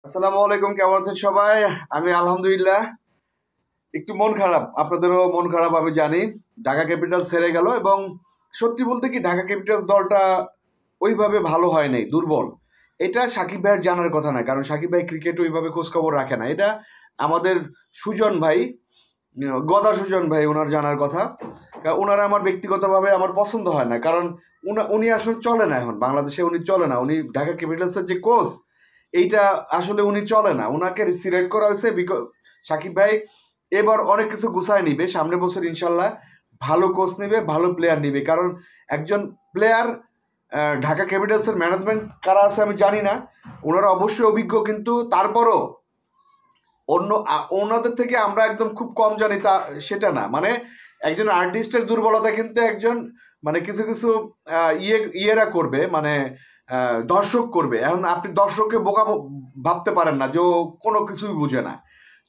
আসসালামু আলাইকুম, কেমন আছেন সবাই? আমি আলহামদুলিল্লাহ। একটু মন খারাপ, আপনাদেরও মন খারাপ আমি জানি। ঢাকা ক্যাপিটালস হেরে গেল এবং সত্যি বলতে কি ঢাকা ক্যাপিটালস দলটা ওইভাবে ভালো হয় নাই, দুর্বল। এটা সাকিব ভাইয়ের জানার কথা না, কারণ সাকিব ভাই ক্রিকেট ওইভাবে খোঁজখবর রাখে না। এটা আমাদের সুজন ভাই, গদা সুজন ভাই, ওনার জানার কথা। ওনারা আমার ব্যক্তিগতভাবে আমার পছন্দ হয় না, কারণ উনি আসলে চলে না এখন বাংলাদেশে, উনি চলে না। উনি ঢাকা ক্যাপিটালসের যে কোচ, এইটা আসলে উনি চলে না, উনাকে সিলেক্ট করা হয়েছে সাকিব ভাই এবার অনেক কিছু গুছায় নিবে, সামনের বছর ইনশাল্লাহ ভালো কোচ নিবে, ভালো প্লেয়ার নিবে। কারণ একজন প্লেয়ার, ঢাকা ক্যাপিটালসের ম্যানেজমেন্ট কারা আছে আমি জানি না, ওনারা অবশ্যই অভিজ্ঞ, কিন্তু তারপরও ওনাদের থেকে আমরা একদম খুব কম জানি তা সেটা না। মানে একজন আর্টিস্টের দুর্বলতা কিন্তু একজন, মানে কিছু কিছু ইয়েরা করবে, মানে দর্শক করবে। এখন আপনি দর্শককে বোকা ভাবতে পারেন না যে ও কোনো কিছুই বুঝে না।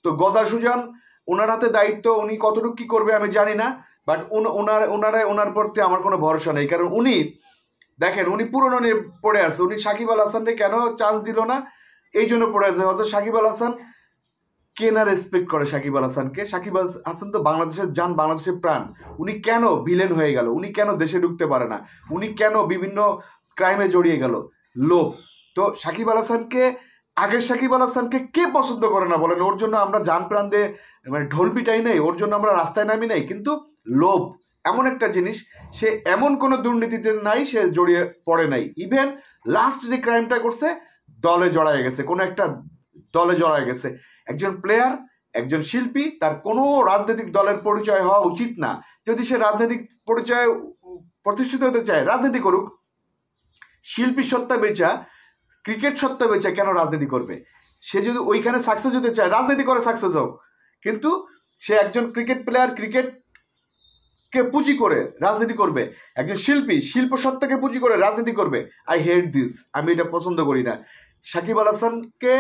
তো গদা সুজন, ওনার হাতে দায়িত্ব, উনি কতটুকু কি করবে আমি জানি না। বাট ওনার প্রতি আমার কোনো ভরসা নেই, কারণ উনি দেখেন উনি পুরনো নিয়ে পড়ে আছে। উনি সাকিব আল হাসানকে কেন চান্স দিল না, এই জন্য পড়ে আছে। হয়তো সাকিব আল হাসান কে না রেসপেক্ট করে সাকিব আল হাসানকে? সাকিব আল হাসান তো বাংলাদেশের জান, বাংলাদেশের প্রাণ। উনি কেন ভিলেন হয়ে গেল? উনি কেন দেশে ঢুকতে পারে না? উনি কেন বিভিন্ন ক্রাইমে জড়িয়ে গেল? লোভ। তো সাকিব আল হাসানকে, আগের সাকিব আল হাসানকে কে পছন্দ করে না বলেন? ওর জন্য আমরা জান প্রাণ দিয়ে মানে ঢোল পিটাই নাই, ওর জন্য আমরা রাস্তায় নামি নাই, কিন্তু লোভ এমন একটা জিনিস, সে এমন কোনো দুর্নীতিতে নাই, সে জড়িয়ে পড়ে নাই। ইভেন লাস্ট যে ক্রাইমটা করছে, দলে জড়ায় গেছে, কোনো একটা দলে জড়ায় গেছে। একজন প্লেয়ার, একজন শিল্পী, তার কোনো রাজনৈতিক দলের পরিচয় হওয়া উচিত না। যদি সে রাজনৈতিক পরিচয় প্রতিষ্ঠিত হতে চায়, রাজনীতি করুক। শিল্পী সত্তা বেচা, ক্রিকেট সত্তা বেচা কেন রাজনীতি করবে? সে যদি ওইখানে সাকসেস হতে চায়, রাজনীতি করে সাকসেস হোক, কিন্তু সে একজন ক্রিকেট প্লেয়ার, ক্রিকেটকে পুঁজি করে রাজনীতি করবে। একজন শিল্পী শিল্প সত্তাকে পুঁজি করে রাজনীতি করবে। আই হেট দিস, আমি এটা পছন্দ করি না। সাকিব আল হাসানকে,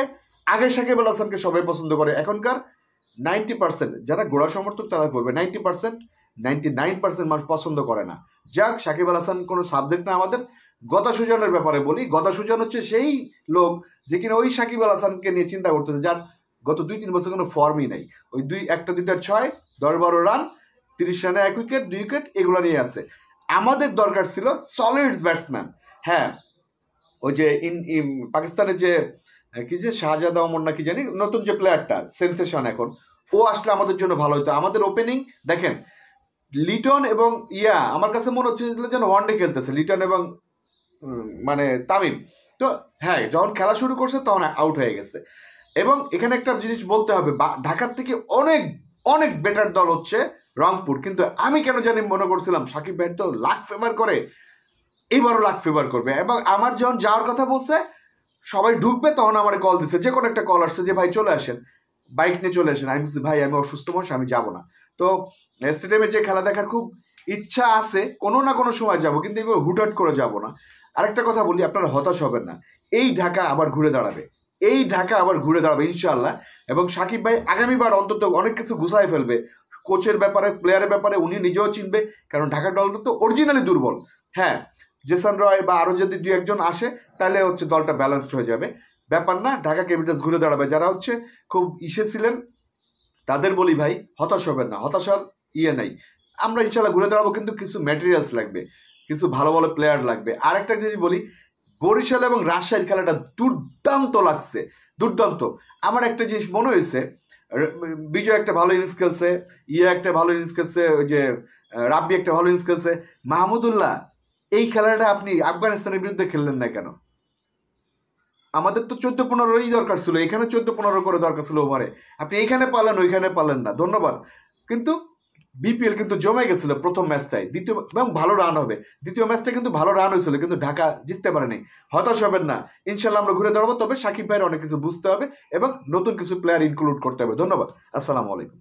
আগে সাকিব আল হাসানকে সবাই পছন্দ করে, এখনকার 90% যারা গোড়া সমর্থক তারা করবে, 90%, 99% মানুষ পছন্দ করে না। যাক, সাকিব আল হাসান কোনো সাবজেক্ট না আমাদের। গদা সুজনের ব্যাপারে বলি, গদা সুজন হচ্ছে সেই লোক যে কিনা ওই সাকিব আল হাসানকে নিয়ে চিন্তা করতেছে, যার গত 2-3 বছর কোনো ফর্মই নাই। ওই একটা দুইটা 6, 10-12 রান, 30 রানে 1 উইকেট, 2 উইকেট, এগুলো নিয়ে আছে। আমাদের দরকার ছিল সলিড ব্যাটসম্যান। হ্যাঁ, ওই যে পাকিস্তানের যে কি যে শাহজাদা ওমর না কি জানি, নতুন যে প্লেয়ারটা সেন্সেশন এখন, ও আসলে আমাদের জন্য ভালো হতো। আমাদের ওপেনিং দেখেন, লিটন এবং আমার কাছে মনে হচ্ছে যেন ওয়ানডে খেলতেছে লিটন এবং মানে তামিম। তো হ্যাঁ, যখন খেলা শুরু করছে তখন আউট হয়ে গেছে। এবং এখানে একটা জিনিস বলতে হবে, ঢাকার থেকে অনেক অনেক বেটার দল হচ্ছে রংপুর। কিন্তু আমি কেন জানি মনে করছিলাম সাকিব ভাই তো লাখ ফেভার করে, এইবারও লাখ ফেভার করবে। এবং আমার যখন যাওয়ার কথা বলছে, সবাই ঢুকবে, তখন আমার কল দিচ্ছে, যে কোনো একটা কল আসছে যে ভাই চলে আসেন, বাইক নিয়ে চলে আসেন। আমি বলছি ভাই আমি অসুস্থ মানুষ, আমি যাবো না। তো স্টেডিয়ামে যে খেলা দেখার খুব ইচ্ছা আছে, কোনো না কোনো সময় যাব, কিন্তু এবার হুটহাট করে যাব না। আরেকটা কথা বলি, আপনারা হতাশ হবেন না, এই ঢাকা আবার ঘুরে দাঁড়াবে, এই ঢাকা আবার ঘুরে দাঁড়াবে ইনশাআল্লাহ। এবং সাকিব ভাই আগামীবার অন্তত অনেক কিছু গুছাই ফেলবে, কোচের ব্যাপারে, প্লেয়ারের ব্যাপারে উনি নিজেও চিনবে। কারণ ঢাকার দলটা তো অরিজিনালি দুর্বল। হ্যাঁ, জেসন রয় বা আরও যদি 2-1 জন আসে, তাহলে হচ্ছে দলটা ব্যালেন্সড হয়ে যাবে। ব্যাপার না, ঢাকা ক্যাপিটালস ঘুরে দাঁড়াবে। যারা হচ্ছে খুব ছিলেন, তাদের বলি ভাই হতাশ হবেন না, হতাশার নাই। আমরা ইনশাল্লাহ ঘুরে দাঁড়াবো, কিন্তু কিছু ম্যাটেরিয়ালস লাগবে, কিছু ভালো ভালো প্লেয়ার লাগবে। আরেকটা জিনিস বলি, বরিশাল এবং রাজশাহীর খেলাটা দুর্দান্ত লাগছে, দুর্দান্ত। আমার একটা জিনিস মনে হয়েছে, বিজয় একটা ভালো ইনিংস খেলছে, একটা ভালো ইনিংস খেলছে, ওই যে রাব্বি একটা ভালো ইনিংস খেলছে। মাহমুদুল্লাহ, এই খেলাটা আপনি আফগানিস্তানের বিরুদ্ধে খেললেন না কেন? আমাদের তো 14-15 দরকার ছিল, এখানে 14-15 করে দরকার ছিল ওভারে। আপনি এইখানে পারলেন, ওইখানে পারলেন না, ধন্যবাদ। কিন্তু বিপিএল কিন্তু জমে গেছিল প্রথম ম্যাচটাই, দ্বিতীয় এবং ভালো রান হবে, দ্বিতীয় ম্যাচটা কিন্তু ভালো রান হয়েছিল, কিন্তু ঢাকা জিততে পারেনি। হতাশ হবেন না, ইনশাল্লাহ আমরা ঘুরে দাঁড়াবো। তবে সাকিব ভাইয়ের অনেক কিছু বুঝতে হবে এবং নতুন কিছু প্লেয়ার ইনক্লুড করতে হবে। ধন্যবাদ, আসসালামু আলাইকুম।